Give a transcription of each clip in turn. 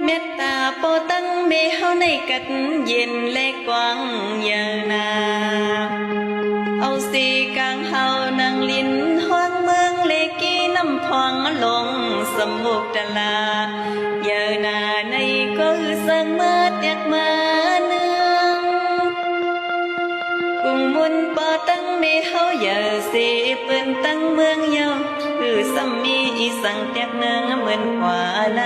เมตตาโปตั้งเมเฮาในกัดเย็นและกว้างยานาเอาสีกลางเฮานังลินห้องเมืองเลกีน้ำพองลงสมุกดลายานาในก็สังเมื่อแตกมาเนืองกุงมุนปอตั้งเมเฮาอย่าเสเปิ้นตั้งเมืองเยาคือสัมมีอีสังแตกเนืองเหมือนกว่าไหล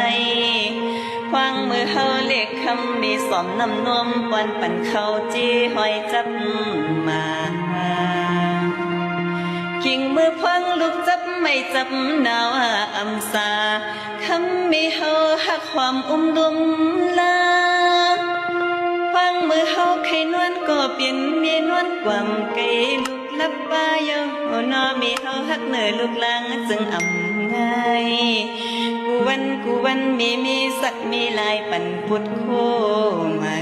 ควางมือเฮาเล็กคำมีสอมน้ำนมปอนปั่นเขาจีหอยจับมาคิงมือพังลูกจับไม่จับนาวอำสาคำมีเฮาหักความดุมลาควางมือเฮาไข่นวลก็เปลี่ยนเมียนวลกว่ำไก่ลูกลับป้าเยาวนอมีเฮาหักเหนือลูกลางจึงอำง่ายกูวันมีสักมีลายปั่นพุดโคมา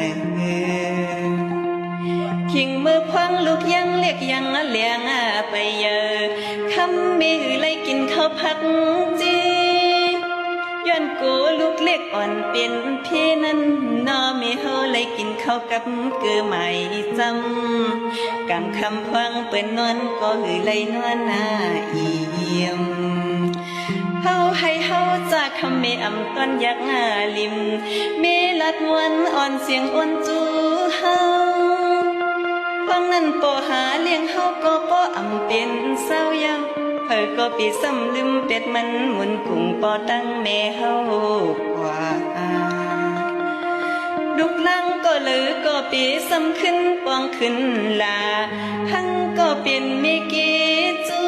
คิงมือพังลูกยังเรียกยังเลี้ยงไปเยอะคำมีหือไล่กินข้าวผักจีย้อนกูลูกเล็กอ่อนเป็นพี่นั้นนอมีเฮาไล่กินข้าวกับเกือใหม่จำกำคำพังเปิ้นนวลก็หือไล่นวลนาเอี่ยมเฮาให้เฮาจากคำเมอำต้นยักษ์ลิมเมลัดวันอ่อนเสียงอ่อนจูเฮาฟังนั้นปอหาเลี้ยงเฮาก็ปออำเป็นเศร้าเยาเฮอก็ปีซ้ำลืมเป็ดมันหมุนกุ้งปอตั้งแม่เฮากว่าดุกลังก็ลือก็ปีซ้ำขึ้นปองขึ้นลาหังก็เปลี่ยนเมกีจู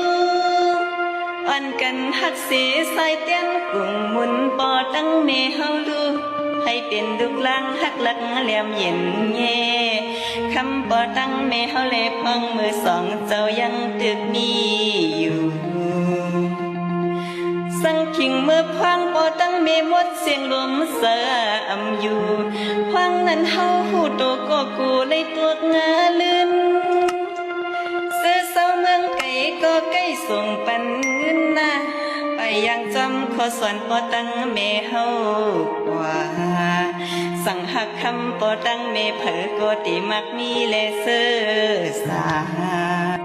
อ่อนกันหักเสียสายเตียนกุ้งหมุนปอตั้งเมเฮาลูให้เป็นดุกลังหักหลักเหลี่ยมเย็นเย่คำปอตั้งเมเฮาเลยพังมือสองเจ้ายังตึกมีอยู่สังคิงมือพังปอตั้งเมหมดเสียงลมเสืออำอยู่พังนั้นเฮาหูโตก็กูเลยตัวงาลืนเสือเศร้าเมืองไก่ก็ใกล้ส่งปันนาไปยังจำขอสอนปอตั้งเมเฮากว่าสั่งหักคำปอตั้งเมเผอก็ติมักมีเลเซอร์สา